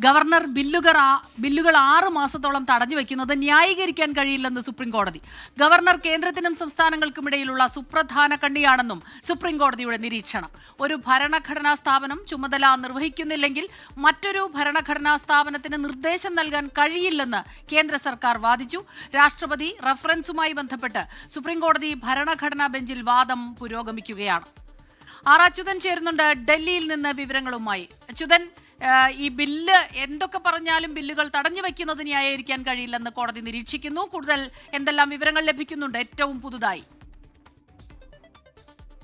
Governor ബില്ലുകൾ 6 മാസത്തോളം തടഞ്ഞു വയ്ക്കുന്നത് ന്യായീകരിക്കാൻ കഴിയില്ലെന്ന് സുപ്രീം കോടതി. ഗവർണർ കേന്ദ്രത്തിനും സംസ്ഥാനങ്ങൾക്കുമിടയിലുള്ള സുപ്രധാന കണ്ണിയാണെന്നും സുപ്രീം കോടതിയുടെ നിരീക്ഷണം. ഒരു ഭരണഘടനാ സ്ഥാപനം ചുമതല നിർവഹിക്കുന്നില്ലെങ്കിൽ മറ്റൊരു ഭരണഘടനാ സ്ഥാപനത്തിന് നിർദ്ദേശം നൽകാൻ കഴിയില്ലെന്ന് കേന്ദ്ര സർക്കാർ വാദിച്ചു. രാഷ്ട്രപതി റഫറൻസുമായി ബന്ധപ്പെട്ട് സുപ്രീം കോടതി ഭരണഘടനാ ബെഞ്ചിൽ വാദം പുരോഗമിക്കുകയാണ്. ആർ അച്യുതൻ ചേരുന്നുണ്ട് ഡൽഹിയിൽ നിന്ന് വിവരങ്ങളുമായി. അച്യുതൻ, ഈ ബില്ല് എന്തൊക്കെ പറഞ്ഞാലും ബില്ലുകൾ തടഞ്ഞു വയ്ക്കുന്നത് ന്യായീകരിക്കാൻ കഴിയില്ലെന്ന് കോടതി നിരീക്ഷിക്കുന്നു. കൂടുതൽ എന്തെല്ലാം വിവരങ്ങൾ ലഭിക്കുന്നുണ്ട് ഏറ്റവും പുതുതായി?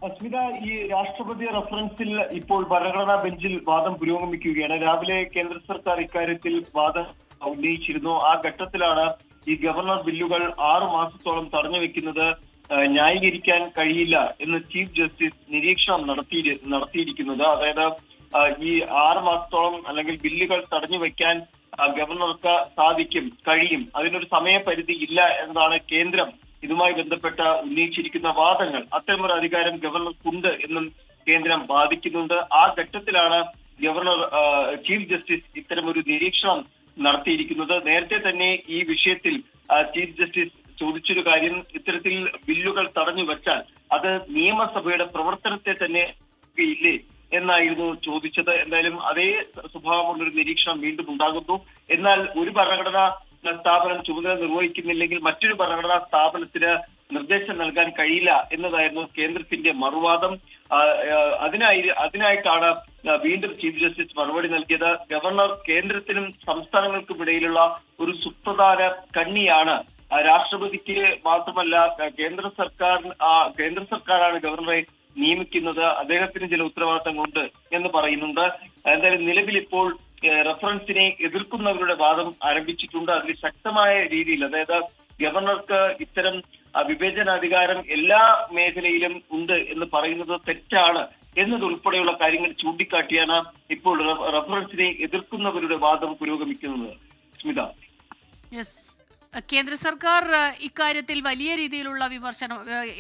അസ്മിത, ഈ രാഷ്ട്രപതി റഫറൻസിൽ ഇപ്പോൾ ഭരണഘടനാ ബെഞ്ചിൽ വാദം പുരോഗമിക്കുകയാണ്. രാവിലെ കേന്ദ്ര സർക്കാർ ഇക്കാര്യത്തിൽ വാദം ഉന്നയിച്ചിരുന്നു. ആ ഘട്ടത്തിലാണ് ഈ ഗവർണർ ബില്ലുകൾ 6 മാസത്തോളം തടഞ്ഞു വെക്കുന്നത് ന്യായീകരിക്കാൻ കഴിയില്ല എന്ന് ചീഫ് ജസ്റ്റിസ് നിരീക്ഷണം നടത്തിയിരിക്കുന്നത്. അതായത് ഈ 6 മാസത്തോളം അല്ലെങ്കിൽ ബില്ലുകൾ തടഞ്ഞു വെക്കാൻ ഗവർണർക്ക് കഴിയും. അതിനൊരു സമയപരിധി ഇല്ല എന്നതാണ് കേന്ദ്രം ഇതുമായി ബന്ധപ്പെട്ട് ഉന്നയിച്ചിരിക്കുന്ന വാദങ്ങൾ. അത്തരമൊരു അധികാരം ഗവർണർക്കുണ്ട് എന്നും കേന്ദ്രം വാദിക്കുന്നുണ്ട്. ആ ഘട്ടത്തിലാണ് ചീഫ് ജസ്റ്റിസ് ഇത്തരമൊരു നിരീക്ഷണം നടത്തിയിരിക്കുന്നത്. നേരത്തെ തന്നെ ഈ വിഷയത്തിൽ ചീഫ് ജസ്റ്റിസ് ചോദിച്ചൊരു കാര്യം, ഇത്തരത്തിൽ ബില്ലുകൾ തടഞ്ഞു വെച്ചാൽ അത് നിയമസഭയുടെ പ്രവർത്തനത്തെ തന്നെ ഇല്ലേ എന്നായിരുന്നു ചോദിച്ചത്. എന്തായാലും അതേ സ്വഭാവമുള്ളൊരു നിരീക്ഷണം വീണ്ടും ഉണ്ടാകുന്നു. എന്നാൽ ഒരു ഭരണഘടനാ സ്ഥാപനം ചുമതല നിർവഹിക്കുന്നില്ലെങ്കിൽ മറ്റൊരു ഭരണഘടനാ സ്ഥാപനത്തിന് നിർദ്ദേശം നൽകാൻ കഴിയില്ല എന്നതായിരുന്നു കേന്ദ്രത്തിന്റെ മറുവാദം. അതിനായിട്ടാണ് വീണ്ടും ചീഫ് ജസ്റ്റിസ് മറുപടി നൽകിയത്. ഗവർണർ കേന്ദ്രത്തിനും സംസ്ഥാനങ്ങൾക്കും ഇടയിലുള്ള ഒരു സുപ്രധാന കണ്ണിയാണ്. രാഷ്ട്രപതിക്ക് മാത്രമല്ല കേന്ദ്ര സർക്കാരാണ് ഗവർണറെ നിയമിക്കുന്നത്. അദ്ദേഹത്തിന് ചില ഉത്തരവാദിത്തങ്ങളുണ്ട് എന്ന് പറയുന്നുണ്ട്. എന്തായാലും നിലവിൽ ഇപ്പോൾ റഫറൻസിനെ എതിർക്കുന്നവരുടെ വാദം ആരംഭിച്ചിട്ടുണ്ട്. അതിൽ ശക്തമായ രീതിയിൽ, അതായത് ഗവർണർക്ക് ഇത്തരം വിവേചനാധികാരം എല്ലാ മേഖലയിലും ഉണ്ട് എന്ന് പറയുന്നത് തെറ്റാണ് എന്നതുൾപ്പെടെയുള്ള കാര്യങ്ങൾ ചൂണ്ടിക്കാട്ടിയാണ് ഇപ്പോൾ റഫറൻസിനെ എതിർക്കുന്നവരുടെ വാദം പുരോഗമിക്കുന്നത്. സ്മിത, കേന്ദ്ര സർക്കാർ ഇക്കാര്യത്തിൽ വലിയ രീതിയിലുള്ള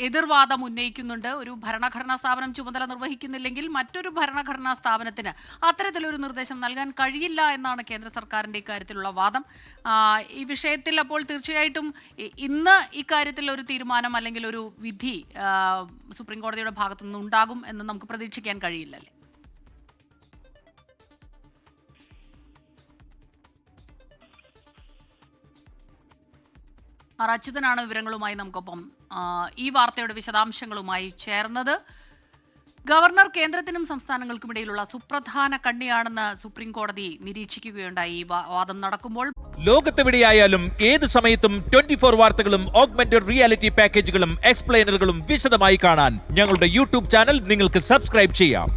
എതിർവാദം ഉന്നയിക്കുന്നുണ്ട്. ഒരു ഭരണഘടനാ സ്ഥാപനം ചുമതല നിർവഹിക്കുന്നില്ലെങ്കിൽ മറ്റൊരു ഭരണഘടനാ സ്ഥാപനത്തിന് അത്തരത്തിലൊരു നിർദ്ദേശം നൽകാൻ കഴിയില്ല എന്നാണ് കേന്ദ്ര സർക്കാരിന്റെ ഇക്കാര്യത്തിലുള്ള വാദം. ഈ വിഷയത്തിൽ അപ്പോൾ തീർച്ചയായിട്ടും ഇന്ന് ഇക്കാര്യത്തിൽ ഒരു തീരുമാനം അല്ലെങ്കിൽ ഒരു വിധി സുപ്രീം കോടതിയുടെ ഭാഗത്തുനിന്ന് ഉണ്ടാകും എന്ന് നമുക്ക് പ്രതീക്ഷിക്കാൻ കഴിയില്ലല്ലേ? അച്യുതനാണ് വിവരങ്ങളുമായി നമുക്കൊപ്പം ഈ വാർത്തയുടെ വിശദാംശങ്ങളുമായി ചേർന്നത്. ഗവർണർ കേന്ദ്രത്തിനും സംസ്ഥാനങ്ങൾക്കുമിടയിലുള്ള സുപ്രധാന കണ്ണിയാണെന്ന് സുപ്രീം കോടതി നിരീക്ഷിക്കുകയുണ്ടായി. ഈ വാദം നടക്കുമ്പോൾ ലോകത്തെവിടെയായാലും ഏത് സമയത്തും 24 വാർത്തകളും ഓഗ്മെന്റഡ് റിയാലിറ്റി പാക്കേജുകളും എക്സ്പ്ലെയിനറുകളും വിശദമായി കാണാൻ ഞങ്ങളുടെ യൂട്യൂബ് ചാനൽ നിങ്ങൾക്ക് സബ്സ്ക്രൈബ് ചെയ്യാം.